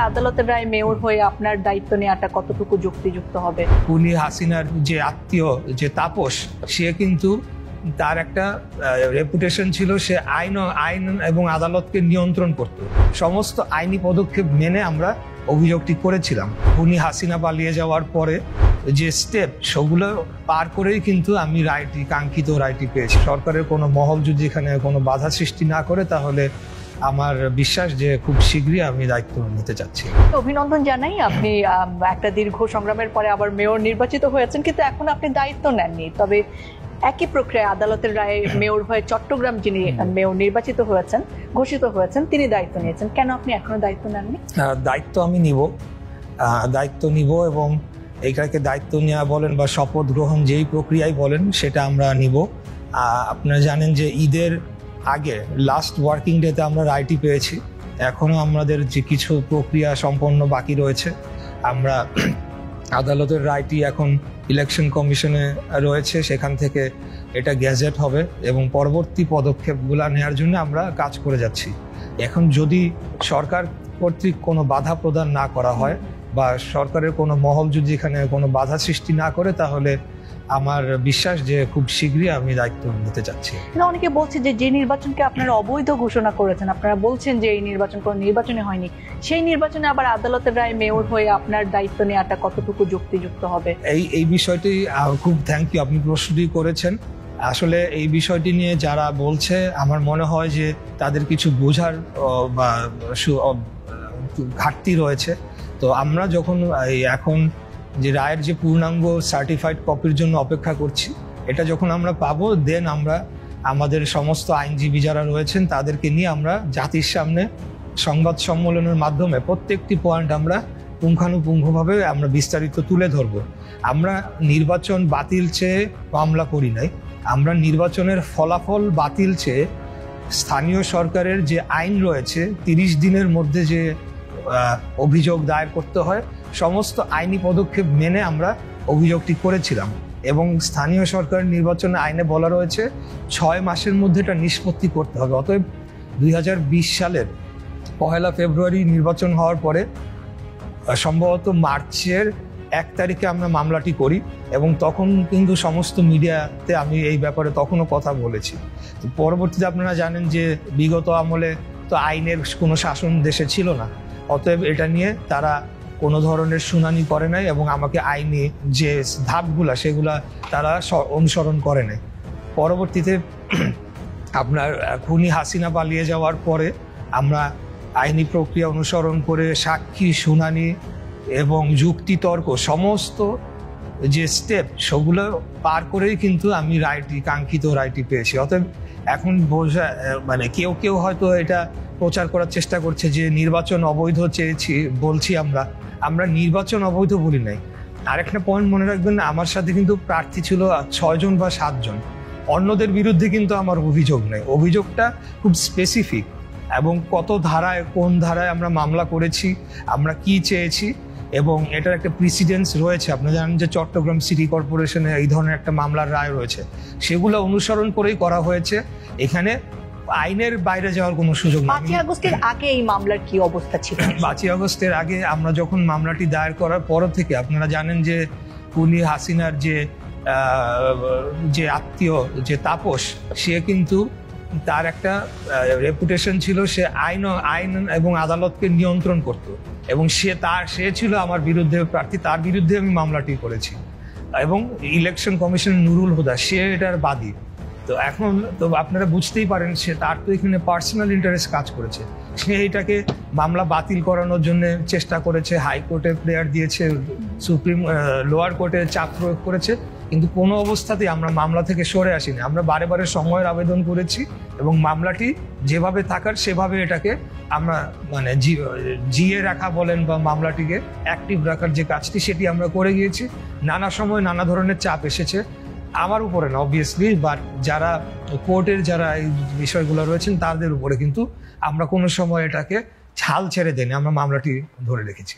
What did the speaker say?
আদালতের রায় মেয়র হয়ে আপনার দায়িত্ব নেওয়াটা কতটুকু যুক্তিযুক্ত হবে? খুনি হাসিনার যে আত্মীয় যে তাপস, সে কিন্তু তার একটা রেপুটেশন ছিল, সে আইন এবং আদালতকে নিয়ন্ত্রণ করত। সমস্ত আইনি পদক্ষেপ মেনে আমরা অভিযোগটি করেছিলাম। খুনি হাসিনা পালিয়ে যাওয়ার পরে যে স্টেপ, সেগুলো পার করেই কিন্তু আমি কাঙ্ক্ষিত রায়টি পেয়েছি। সরকারের কোনো মহল যদি এখানে কোনো বাধা সৃষ্টি না করে, তাহলে আমার বিশ্বাস যে খুব শীঘ্রই আমি দায়িত্ব নিতে চাচ্ছি। অভিনন্দন জানাই, আপনি একটা দীর্ঘ সংগ্রামের পরে আবার মেয়র নির্বাচিত হয়েছেন, কিন্তু এখন আপনি দায়িত্ব নেননি। তবে একই প্রক্রিয়ায় আদালতের রায়ে মেয়র হয়ে চট্টগ্রাম যিনি মেয়র নির্বাচিত হয়েছেন, ঘোষিত হয়েছেন, তিনি দায়িত্ব নিয়েছেন। কেন আপনি এখনো দায়িত্ব নেননি? দায়িত্ব আমি নিব এবং এইটাকে দায়িত্ব নেওয়া বলেন বা শপথ গ্রহণ যেই প্রক্রিয়ায় বলেন, সেটা আমরা নিব। আপনারা জানেন যে ঈদের আগে লাস্ট ওয়ার্কিং ডেতে আমরা রায়টি পেয়েছি। এখনো আমাদের যে কিছু প্রক্রিয়া সম্পন্ন বাকি রয়েছে। আমরা আদালতের রায়টি এখন ইলেকশন কমিশনে রয়েছে, সেখান থেকে এটা গ্যাজেট হবে এবং পরবর্তী পদক্ষেপগুলো নেওয়ার জন্য আমরা কাজ করে যাচ্ছি। এখন যদি সরকার কর্তৃক কোনো বাধা প্রদান না করা হয় বা সরকারের কোনো মহল যদি এখানে কোনো বাধা সৃষ্টি না করে, তাহলে আমার বিশ্বাস যে খুব শীঘ্রই আমি দায়িত্ব নিতে চাচ্ছি। অনেকে বলছে যে নির্বাচনকে আপনারা অবৈধ ঘোষণা করেছেন, আপনারা বলছেন যে এই নির্বাচন কোনো নির্বাচনে হয়নি, সেই নির্বাচনে আবার আদালতের রায় মেয়র হয়ে আপনার দায়িত্ব নেওয়াটা কতটুকু যুক্তিযুক্ত হবে? এই বিষয়টি খুব থ্যাংক ইউ, আপনি প্রশ্নটি করেছেন। আসলে এই বিষয়টি নিয়ে যারা বলছে, আমার মনে হয় যে তাদের কিছু বোঝার বা ঘাটতি রয়েছে। তো আমরা যখন এখন যে রায়ের যে পূর্ণাঙ্গ সার্টিফাইড কপির জন্য অপেক্ষা করছি, এটা যখন আমরা পাবো, দেন আমরা আমাদের সমস্ত আইনজীবী যারা রয়েছেন তাদেরকে নিয়ে আমরা জাতির সামনে সংবাদ সম্মেলনের মাধ্যমে প্রত্যেকটি পয়েন্ট আমরা পুঙ্খানুপুঙ্খভাবে আমরা বিস্তারিত তুলে ধরব। আমরা নির্বাচন বাতিল চেয়ে মামলা করি নাই, আমরা নির্বাচনের ফলাফল বাতিল চেয়ে স্থানীয় সরকারের যে আইন রয়েছে 30 দিনের মধ্যে যে অভিযোগ দায়ের করতে হয়, সমস্ত আইনি পদক্ষেপ মেনে আমরা অভিযোগটি করেছিলাম। এবং স্থানীয় সরকার নির্বাচনে আইনে বলা রয়েছে 6 মাসের মধ্যে এটা নিষ্পত্তি করতে হবে। অতএব 2020 সালের 1 ফেব্রুয়ারি নির্বাচন হওয়ার পরে সম্ভবত মার্চের 1 তারিখে আমরা মামলাটি করি এবং তখন কিন্তু সমস্ত মিডিয়াতে আমি এই ব্যাপারে তখনও কথা বলেছি। পরবর্তীতে আপনারা জানেন যে বিগত আমলে তো আইনের কোনো শাসন দেশে ছিল না, অতএব এটা নিয়ে তারা কোনো ধরনের শুনানি করে নাই এবং আমাকে আইনি যে ধাপগুলা সেগুলা তারা অনুসরণ করে নাই। পরবর্তীতে আপনার খুনি হাসিনা পালিয়ে যাওয়ার পরে আমরা আইনি প্রক্রিয়া অনুসরণ করে সাক্ষী শুনানি এবং যুক্তিতর্ক সমস্ত যে স্টেপ, সেগুলো পার করেই কিন্তু আমি কাঙ্ক্ষিত রায়টি পেয়েছি। অতএব এখন কেউ হয়তো এটা প্রচার করার চেষ্টা করছে যে নির্বাচন অবৈধ বলছি আমরা নির্বাচন অবৈধ বলি নাই। আরেকটা পয়েন্ট মনে রাখবেন, আমার সাথে কিন্তু প্রার্থী ছিল 6 জন বা 7 জন। অন্যদের বিরুদ্ধে কিন্তু আমার অভিযোগ নেই। অভিযোগটা খুব স্পেসিফিক এবং কোন ধারায় আমরা মামলা করেছি, আমরা কি চেয়েছি এবং এটার একটা প্রিসিডেন্স রয়েছে। আপনি জানেন যে চট্টগ্রাম সিটি কর্পোরেশনে এই ধরনের একটা মামলার রায় রয়েছে, সেগুলো অনুসরণ করেই করা হয়েছে। এখানে আইনের বাইরে যাওয়ার কোনো সুযোগ নেই। 5 আগস্টের আগে এই মামলার কি অবস্থা ছিল? 5 আগস্টের আগে আমরা যখন মামলাটি দায়ের করার পর থেকে আপনারা জানেন যে খুনি হাসিনার যে আত্মীয় যে তাপস, সে কিন্তু তার একটা রেপুটেশন ছিল, সে আইন এবং আদালতকে নিয়ন্ত্রণ করত এবং সে ছিল আমার বিরুদ্ধে প্রার্থী, তার বিরুদ্ধে আমি মামলাটি করেছি। এবং ইলেকশন কমিশনের নুরুল হুদা, সে এটার বাদী। তো এখন তো আপনারা বুঝতেই পারেন তার তো এখানে পার্সোনাল ইন্টারেস্ট কাজ করেছে। সে এটাকে মামলা বাতিল করানোর জন্য চেষ্টা করেছে, হাইকোর্টে প্রেয়ার দিয়েছে, লোয়ার কোর্টে চাপ প্রয়োগ করেছে, কিন্তু কোনো অবস্থাতেই আমরা মামলা থেকে সরে আসিনি। আমরা বারে সময়ের আবেদন করেছি এবং মামলাটি যেভাবে থাকার সেভাবে এটাকে আমরা জিয়ে রাখা বলেন বা মামলাটিকে অ্যাক্টিভ রাখার যে কাজটি, সেটি আমরা করে গিয়েছি। নানা সময় নানা ধরনের চাপ এসেছে আমার উপরে না অবভিয়াসলি, বাট যারা কোর্টের যারা এই বিষয়গুলো রয়েছেন তাদের উপরে, কিন্তু আমরা কোনো সময় এটাকে ছাল ছেড়ে দেয়নি, আমরা মামলাটি ধরে রেখেছি।